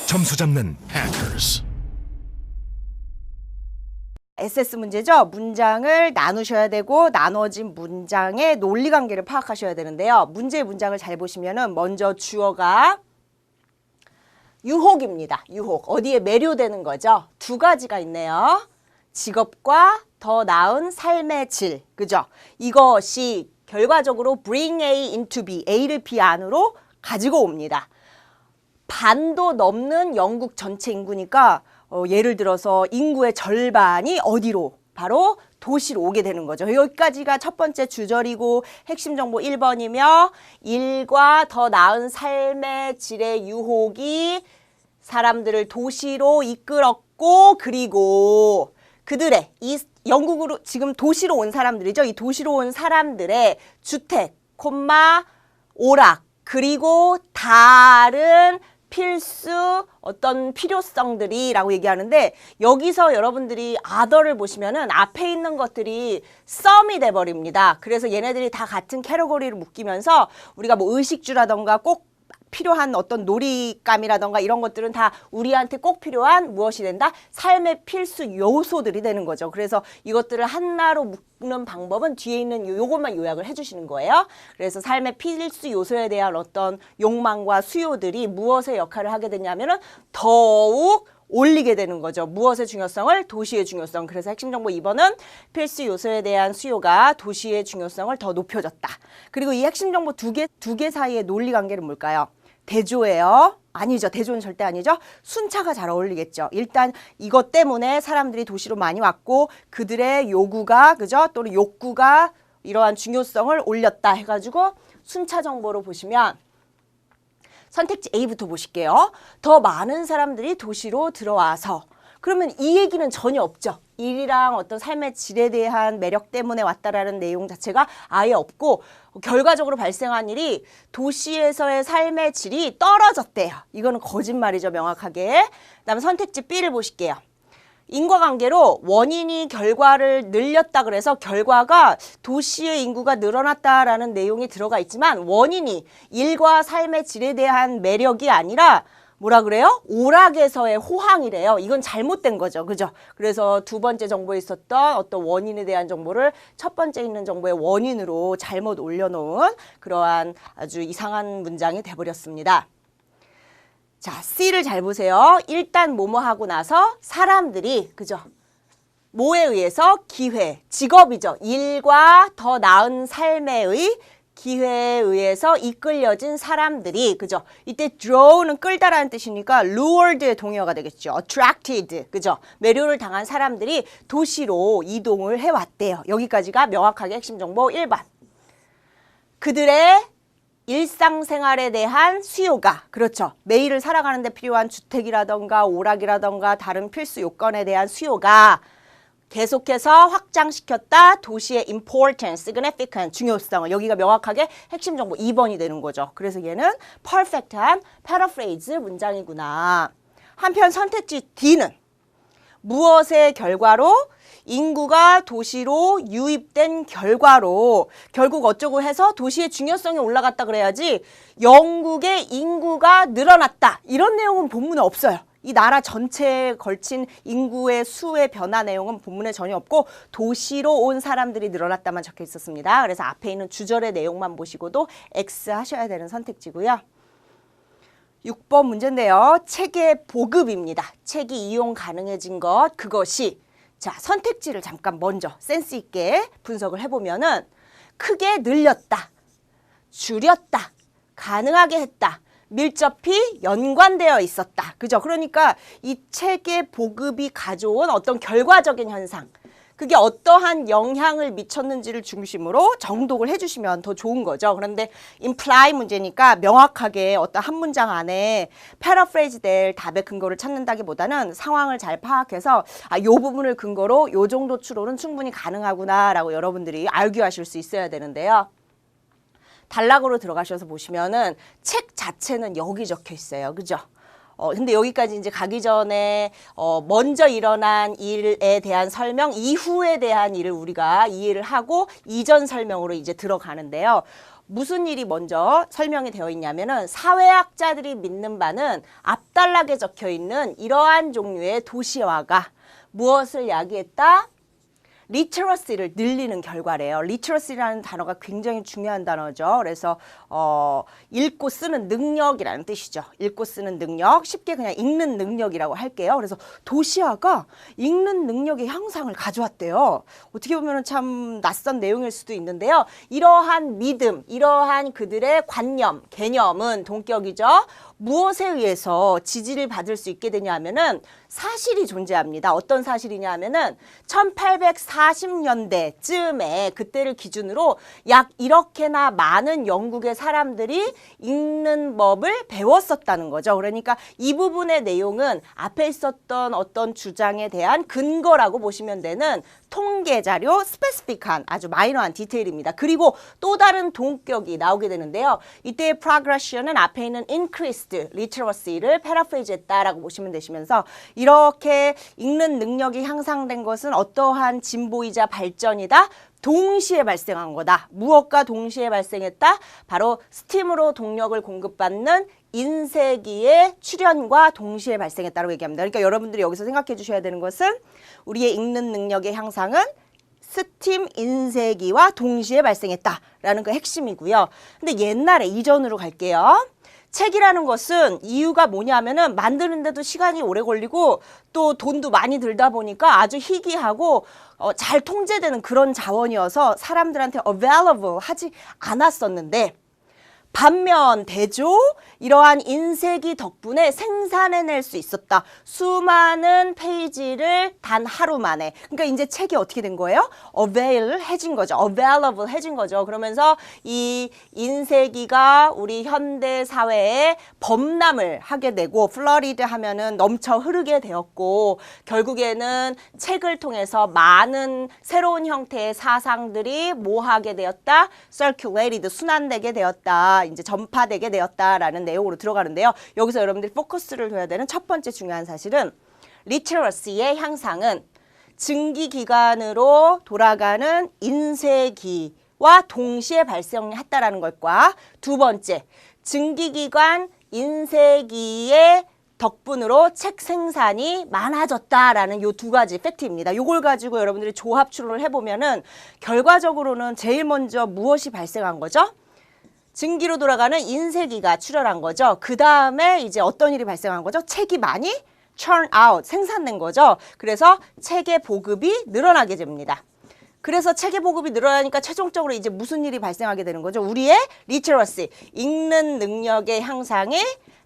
점수 잡는 hackers. SS 문제죠. 문장을 나누셔야 되고 나눠진 문장의 논리관계를 파악하셔야 되는데요. 문제의 문장을 잘 보시면은 먼저 주어가 유혹입니다. 유혹. 어디에 매료되는 거죠? 두 가지가 있네요. 직업과 더 나은 삶의 질. 그죠? 이것이 결과적으로 bring A into B. A를 B 안으로 가지고 옵니다. 반도 넘는 영국 전체 인구니까 예를 들어서 인구의 절반이 어디로? 바로 도시로 오게 되는 거죠. 여기까지가 첫 번째 주절이고 핵심 정보 1번이며 일과 더 나은 삶의 질의 유혹이 사람들을 도시로 이끌었고 그리고 그들의 이 영국으로 지금 도시로 온 사람들이죠. 이 도시로 온 사람들의 주택, 오락 그리고 다른 필수 어떤 필요성들이라고 얘기하는데 여기서 여러분들이 other를 보시면은 앞에 있는 것들이 썸이 돼버립니다. 그래서 얘네들이 다 같은 캐러고리를 묶이면서 우리가 뭐 의식주라던가 꼭 필요한 어떤 놀잇감이라던가 이런 것들은 다 우리한테 꼭 필요한 무엇이 된다? 삶의 필수 요소들이 되는 거죠. 그래서 이것들을 하나로 묶는 방법은 뒤에 있는 요것만 요약을 해주시는 거예요. 그래서 삶의 필수 요소에 대한 어떤 욕망과 수요들이 무엇의 역할을 하게 되냐면은 더욱 올리게 되는 거죠. 무엇의 중요성을? 도시의 중요성. 그래서 핵심 정보 2번은 필수 요소에 대한 수요가 도시의 중요성을 더 높여졌다. 그리고 이 핵심 정보 두 개 사이의 논리 관계는 뭘까요? 대조예요. 아니죠. 대조는 절대 아니죠. 순차가 잘 어울리겠죠. 일단 이것 때문에 사람들이 도시로 많이 왔고 그들의 요구가 그죠? 또는 욕구가 이러한 중요성을 올렸다 해가지고 순차 정보로 보시면 선택지 A부터 보실게요. 더 많은 사람들이 도시로 들어와서 그러면 이 얘기는 전혀 없죠. 일이랑 어떤 삶의 질에 대한 매력 때문에 왔다라는 내용 자체가 아예 없고 결과적으로 발생한 일이 도시에서의 삶의 질이 떨어졌대요. 이거는 거짓말이죠. 명확하게. 그다음에 선택지 B를 보실게요. 인과관계로 원인이 결과를 늘렸다 그래서 결과가 도시의 인구가 늘어났다라는 내용이 들어가 있지만 원인이 일과 삶의 질에 대한 매력이 아니라 뭐라 그래요? 오락에서의 호황이래요. 이건 잘못된 거죠. 그죠? 그래서 두 번째 정보에 있었던 어떤 원인에 대한 정보를 첫 번째 있는 정보의 원인으로 잘못 올려놓은 그러한 아주 이상한 문장이 돼버렸습니다. 자, C를 잘 보세요. 일단 뭐뭐 하고 나서 사람들이 그죠? 뭐에 의해서? 기회, 직업이죠. 일과 더 나은 삶의 기회에 의해서 이끌려진 사람들이 그죠? 이때 draw는 끌다라는 뜻이니까 lured의 동의어가 되겠죠. attracted 그죠? 매료를 당한 사람들이 도시로 이동을 해왔대요. 여기까지가 명확하게 핵심 정보 1번. 그들의 일상생활에 대한 수요가 그렇죠. 매일을 살아가는 데 필요한 주택이라던가 오락이라던가 다른 필수 요건에 대한 수요가 계속해서 확장시켰다. 도시의 importance, significant, 중요성을 여기가 명확하게 핵심 정보 2번이 되는 거죠. 그래서 얘는 perfect한 paraphrase 문장이구나. 한편 선택지 D는 무엇의 결과로? 인구가 도시로 유입된 결과로 결국 어쩌고 해서 도시의 중요성이 올라갔다 그래야지 영국의 인구가 늘어났다. 이런 내용은 본문에 없어요. 이 나라 전체에 걸친 인구의 수의 변화 내용은 본문에 전혀 없고 도시로 온 사람들이 늘어났다만 적혀 있었습니다. 그래서 앞에 있는 주절의 내용만 보시고도 X 하셔야 되는 선택지고요. 6번 문제인데요. 책의 보급입니다. 책이 이용 가능해진 것 그것이 자 선택지를 잠깐 먼저 센스 있게 분석을 해보면은 크게 늘렸다, 줄였다, 가능하게 했다. 밀접히 연관되어 있었다. 그죠? 그러니까 이 책의 보급이 가져온 어떤 결과적인 현상 그게 어떠한 영향을 미쳤는지를 중심으로 정독을 해주시면 더 좋은 거죠. 그런데 imply 문제니까 명확하게 어떤 한 문장 안에 paraphrase 될 답의 근거를 찾는다기보다는 상황을 잘 파악해서 요 부분을 근거로 요 정도 추론은 충분히 가능하구나라고 여러분들이 argue 수 있어야 되는데요. 단락으로 들어가셔서 보시면은 책 자체는 여기 적혀 있어요. 그죠? 근데 여기까지 이제 가기 전에 먼저 일어난 일에 대한 설명, 이후에 대한 일을 우리가 이해를 하고 이전 설명으로 이제 들어가는데요. 무슨 일이 먼저 설명이 되어 있냐면은 사회학자들이 믿는 바는 앞단락에 적혀 있는 이러한 종류의 도시화가 무엇을 야기했다? 리터러시를 늘리는 결과래요. 리터러시라는 단어가 굉장히 중요한 단어죠. 그래서 읽고 쓰는 능력이라는 뜻이죠. 읽고 쓰는 능력, 쉽게 그냥 읽는 능력이라고 할게요. 그래서 도시화가 읽는 능력의 향상을 가져왔대요. 어떻게 보면 참 낯선 내용일 수도 있는데요. 이러한 믿음, 이러한 그들의 관념, 개념은 동격이죠. 무엇에 의해서 지지를 받을 수 있게 되냐면은 사실이 존재합니다. 어떤 사실이냐 하면은 1840년대쯤에 그때를 기준으로 약 이렇게나 많은 영국의 사람들이 읽는 법을 배웠었다는 거죠. 그러니까 이 부분의 내용은 앞에 있었던 어떤 주장에 대한 근거라고 보시면 되는 통계 자료, 스페시픽한 아주 마이너한 디테일입니다. 그리고 또 다른 동격이 나오게 되는데요. 이때의 progression은 앞에 있는 increased literacy를 paraphrase 했다라고 보시면 되시면서 이렇게 읽는 능력이 향상된 것은 어떠한 진보이자 발전이다? 동시에 발생한 거다. 무엇과 동시에 발생했다? 바로 스팀으로 동력을 공급받는 인쇄기의 출현과 동시에 발생했다고 얘기합니다. 그러니까 여러분들이 여기서 생각해 주셔야 되는 것은 우리의 읽는 능력의 향상은 스팀 인쇄기와 동시에 발생했다라는 그 핵심이고요. 근데 옛날에 이전으로 갈게요. 책이라는 것은 이유가 뭐냐면은 만드는데도 시간이 오래 걸리고 또 돈도 많이 들다 보니까 아주 희귀하고 잘 통제되는 그런 자원이어서 사람들한테 available 하지 않았었는데 반면 대조 이러한 인쇄기 덕분에 생산해낼 수 있었다. 수많은 페이지를 단 하루 만에. 그러니까 이제 책이 어떻게 된 거예요? avail해진 거죠. available 해진 거죠. 그러면서 이 인쇄기가 우리 현대 사회에 범람을 하게 되고 플러리드 하면은 넘쳐 흐르게 되었고 결국에는 책을 통해서 많은 새로운 형태의 사상들이 뭐 하게 되었다? circulated, 순환되게 되었다. 이제 전파되게 되었다라는 내용으로 들어가는데요. 여기서 여러분들이 포커스를 둬야 되는 첫 번째 중요한 사실은 리터러시의 향상은 증기기관으로 돌아가는 인쇄기와 동시에 발생했다라는 것과 두 번째, 증기기관 인쇄기의 덕분으로 책 생산이 많아졌다라는 요 두 가지 팩트입니다. 요걸 가지고 여러분들이 조합 추론을 해보면은 결과적으로는 제일 먼저 무엇이 발생한 거죠? 증기로 돌아가는 인쇄기가 출현한 거죠. 그 다음에 이제 어떤 일이 발생한 거죠? 책이 많이 churn out, 생산된 거죠. 그래서 책의 보급이 늘어나게 됩니다. 그래서 책의 보급이 늘어나니까 최종적으로 이제 무슨 일이 발생하게 되는 거죠? 우리의 literacy, 읽는 능력의 향상이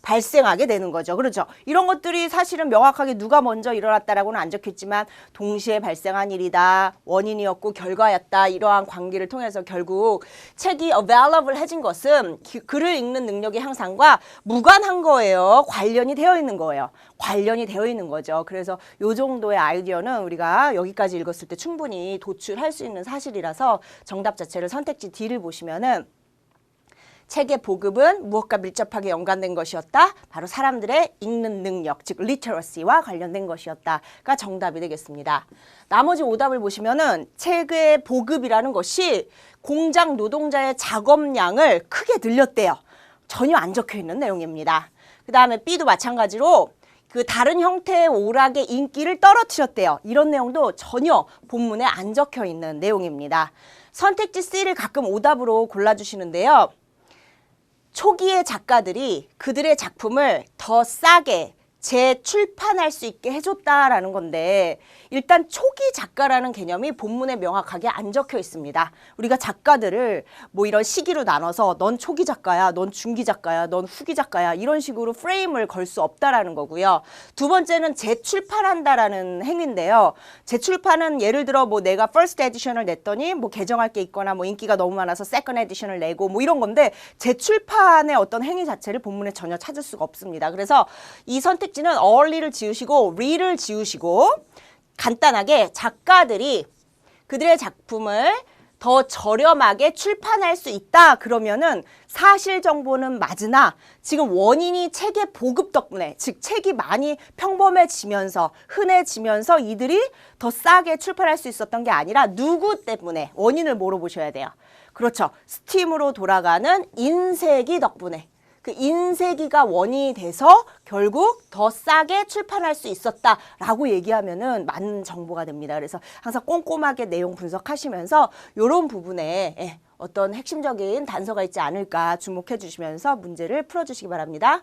발생하게 되는 거죠. 그렇죠? 이런 것들이 사실은 명확하게 누가 먼저 일어났다라고는 안 적혀있지만 동시에 발생한 일이다, 원인이었고 결과였다, 이러한 관계를 통해서 결국 책이 available 해진 것은 글을 읽는 능력의 향상과 무관한 거예요. 관련이 되어 있는 거예요. 관련이 되어 있는 거죠. 그래서 요 정도의 아이디어는 우리가 여기까지 읽었을 때 충분히 도출할 수 있는 사실이라서 정답 자체를 선택지 D를 보시면은 책의 보급은 무엇과 밀접하게 연관된 것이었다? 바로 사람들의 읽는 능력, 즉 literacy와 관련된 것이었다가 정답이 되겠습니다. 나머지 오답을 보시면은 책의 보급이라는 것이 공장 노동자의 작업량을 크게 늘렸대요. 전혀 안 적혀 있는 내용입니다. 그 다음에 B도 마찬가지로 그 다른 형태의 오락의 인기를 떨어뜨렸대요. 이런 내용도 전혀 본문에 안 적혀 있는 내용입니다. 선택지 C를 가끔 오답으로 골라주시는데요. 초기의 작가들이 그들의 작품을 더 싸게 재출판할 수 있게 해줬다라는 건데 일단 초기 작가라는 개념이 본문에 명확하게 안 적혀 있습니다. 우리가 작가들을 뭐 이런 시기로 나눠서 넌 초기 작가야, 넌 중기 작가야, 넌 후기 작가야 이런 식으로 프레임을 걸 수 없다라는 거고요. 두 번째는 재출판한다라는 행위인데요. 재출판은 예를 들어 뭐 내가 first edition을 냈더니 뭐 개정할 게 있거나 뭐 인기가 너무 많아서 second edition을 내고 뭐 이런 건데 재출판의 어떤 행위 자체를 본문에 전혀 찾을 수가 없습니다. 그래서 이 선택지는 early를 지우시고 re를 지우시고 간단하게 작가들이 그들의 작품을 더 저렴하게 출판할 수 있다 그러면은 사실 정보는 맞으나 지금 원인이 책의 보급 덕분에 즉 책이 많이 평범해지면서 흔해지면서 이들이 더 싸게 출판할 수 있었던 게 아니라 누구 때문에 원인을 물어보셔야 돼요. 그렇죠. 스팀으로 돌아가는 인쇄기 덕분에 그 인쇄기가 원인이 돼서 결국 더 싸게 출판할 수 있었다라고 얘기하면은 맞는 정보가 됩니다. 그래서 항상 꼼꼼하게 내용 분석하시면서 이런 부분에 어떤 핵심적인 단서가 있지 않을까 주목해 주시면서 문제를 풀어주시기 바랍니다.